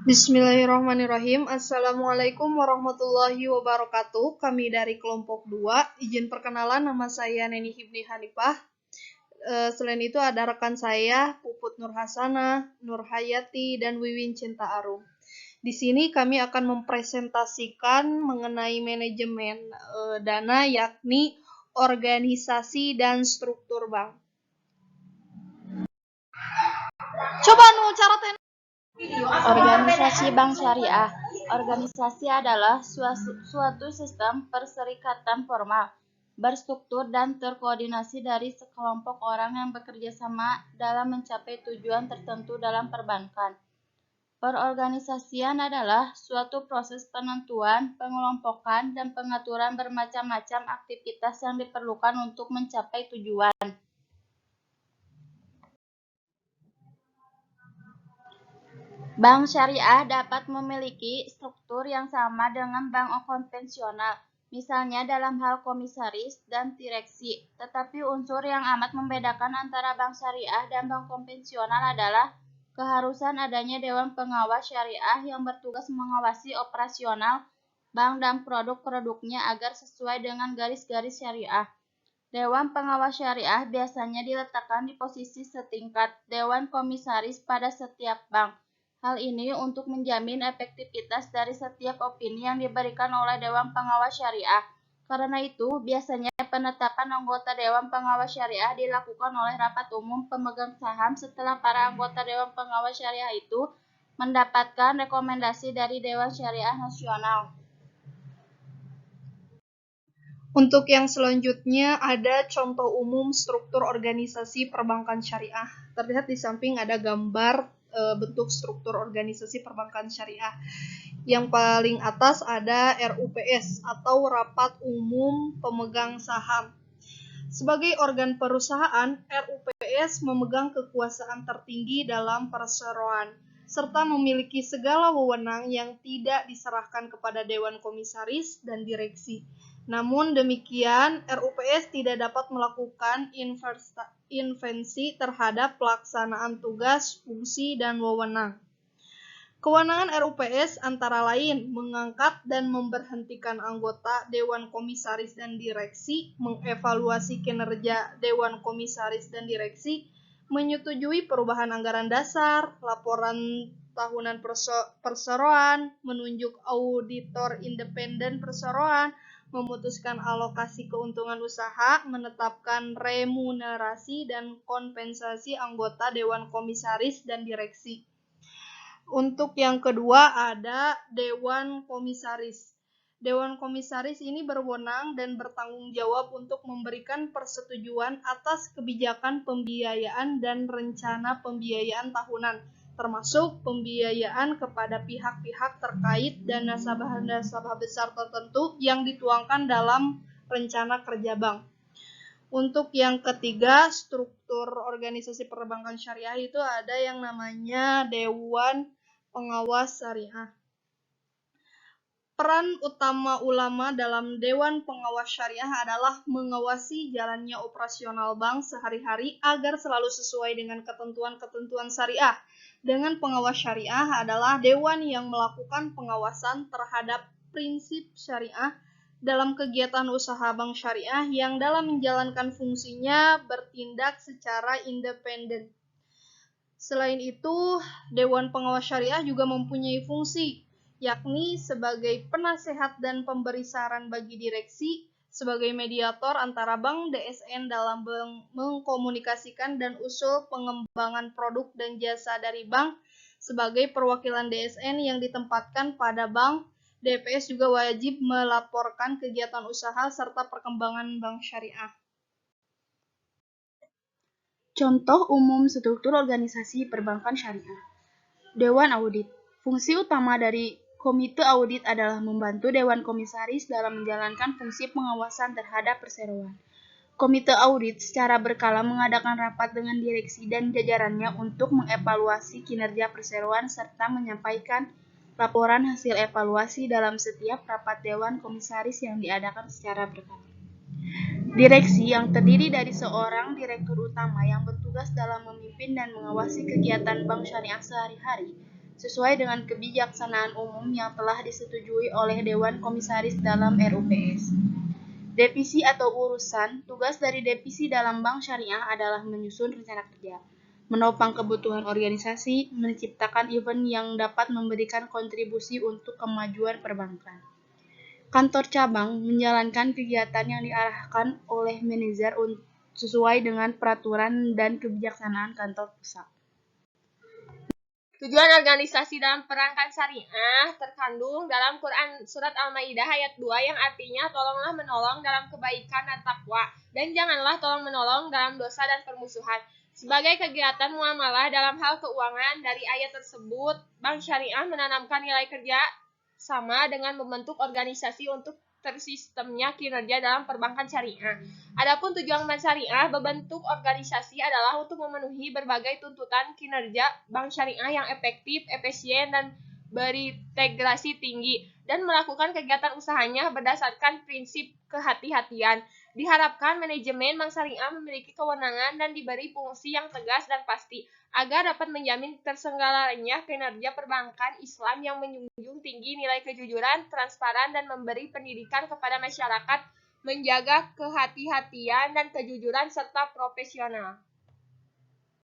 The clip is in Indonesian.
Bismillahirrahmanirrahim. Assalamualaikum warahmatullahi wabarakatuh. Kami dari kelompok 2. Izin perkenalan, nama saya Neni Hibni Hanifah. Selain itu ada rekan saya, Puput Nur Hasanah, Nur Hayati, dan Wiwin Cinta Arum. Di sini kami akan mempresentasikan mengenai manajemen dana, yakni organisasi dan struktur bank. Coba cara Organisasi bank syariah. Organisasi adalah suatu sistem perserikatan formal, berstruktur dan terkoordinasi dari sekelompok orang yang bekerja sama dalam mencapai tujuan tertentu dalam perbankan. Perorganisasian adalah suatu proses penentuan, pengelompokan, dan pengaturan bermacam-macam aktivitas yang diperlukan untuk mencapai tujuan. Bank syariah dapat memiliki struktur yang sama dengan bank konvensional, misalnya dalam hal komisaris dan direksi. Tetapi unsur yang amat membedakan antara bank syariah dan bank konvensional adalah keharusan adanya dewan pengawas syariah yang bertugas mengawasi operasional bank dan produk-produknya agar sesuai dengan garis-garis syariah. Dewan pengawas syariah biasanya diletakkan di posisi setingkat dewan komisaris pada setiap bank. Hal ini untuk menjamin efektivitas dari setiap opini yang diberikan oleh Dewan Pengawas Syariah. Karena itu, biasanya penetapan anggota Dewan Pengawas Syariah dilakukan oleh rapat umum pemegang saham setelah para anggota Dewan Pengawas Syariah itu mendapatkan rekomendasi dari Dewan Syariah Nasional. Untuk yang selanjutnya ada contoh umum struktur organisasi perbankan syariah. Terlihat di samping ada gambar bentuk struktur organisasi perbankan syariah. Yang paling atas ada RUPS atau Rapat Umum Pemegang Saham. Sebagai organ perusahaan, RUPS memegang kekuasaan tertinggi dalam perseroan, serta memiliki segala wewenang yang tidak diserahkan kepada Dewan Komisaris dan Direksi. Namun demikian, RUPS tidak dapat melakukan intervensi terhadap pelaksanaan tugas, fungsi, dan wewenang. Kewenangan RUPS antara lain mengangkat dan memberhentikan anggota Dewan Komisaris dan Direksi, mengevaluasi kinerja Dewan Komisaris dan Direksi, menyetujui perubahan anggaran dasar, laporan tahunan perseroan, menunjuk auditor independen perseroan, memutuskan alokasi keuntungan usaha, menetapkan remunerasi dan kompensasi anggota Dewan Komisaris dan Direksi. Untuk yang kedua ada Dewan Komisaris. Dewan Komisaris ini berwenang dan bertanggung jawab untuk memberikan persetujuan atas kebijakan pembiayaan dan rencana pembiayaan tahunan, termasuk pembiayaan kepada pihak-pihak terkait dan nasabah-nasabah besar tertentu yang dituangkan dalam rencana kerja bank. Untuk yang ketiga, struktur organisasi perbankan syariah itu ada yang namanya Dewan Pengawas Syariah. Peran utama ulama dalam Dewan Pengawas Syariah adalah mengawasi jalannya operasional bank sehari-hari agar selalu sesuai dengan ketentuan-ketentuan syariah. Dengan pengawas syariah adalah dewan yang melakukan pengawasan terhadap prinsip syariah dalam kegiatan usaha bank syariah yang dalam menjalankan fungsinya bertindak secara independen. Selain itu, Dewan Pengawas Syariah juga mempunyai fungsi, yakni sebagai penasehat dan pemberi saran bagi direksi, sebagai mediator antara bank DSN dalam mengkomunikasikan dan usul pengembangan produk dan jasa dari bank, sebagai perwakilan DSN yang ditempatkan pada bank. DPS juga wajib melaporkan kegiatan usaha serta perkembangan bank syariah. Contoh umum struktur organisasi perbankan syariah. Dewan Audit. Fungsi utama dari Komite Audit adalah membantu Dewan Komisaris dalam menjalankan fungsi pengawasan terhadap perseroan. Komite Audit secara berkala mengadakan rapat dengan direksi dan jajarannya untuk mengevaluasi kinerja perseroan serta menyampaikan laporan hasil evaluasi dalam setiap rapat Dewan Komisaris yang diadakan secara berkala. Direksi yang terdiri dari seorang direktur utama yang bertugas dalam memimpin dan mengawasi kegiatan bank syariah sehari-hari sesuai dengan kebijaksanaan umum yang telah disetujui oleh Dewan Komisaris dalam RUPS. Divisi atau urusan, tugas dari divisi dalam bank syariah adalah menyusun rencana kerja, menopang kebutuhan organisasi, menciptakan event yang dapat memberikan kontribusi untuk kemajuan perbankan. Kantor cabang menjalankan kegiatan yang diarahkan oleh manajer sesuai dengan peraturan dan kebijaksanaan kantor pusat. Tujuan organisasi dalam perangkat syariah terkandung dalam Quran Surat Al-Maidah ayat 2 yang artinya tolonglah menolong dalam kebaikan dan takwa, dan janganlah tolong menolong dalam dosa dan permusuhan. Sebagai kegiatan muamalah dalam hal keuangan, dari ayat tersebut, Bank Syariah menanamkan nilai kerja sama dengan membentuk organisasi untuk tersistemnya kinerja dalam perbankan syariah. Adapun tujuan bank syariah berbentuk organisasi adalah untuk memenuhi berbagai tuntutan kinerja bank syariah yang efektif, efisien, dan berintegrasi tinggi, dan melakukan kegiatan usahanya berdasarkan prinsip kehati-hatian. Diharapkan manajemen bank syariah memiliki kewenangan dan diberi fungsi yang tegas dan pasti, agar dapat menjamin terselenggaranya kinerja perbankan Islam yang menjunjung tinggi nilai kejujuran, transparan, dan memberi pendidikan kepada masyarakat menjaga kehati-hatian dan kejujuran serta profesional.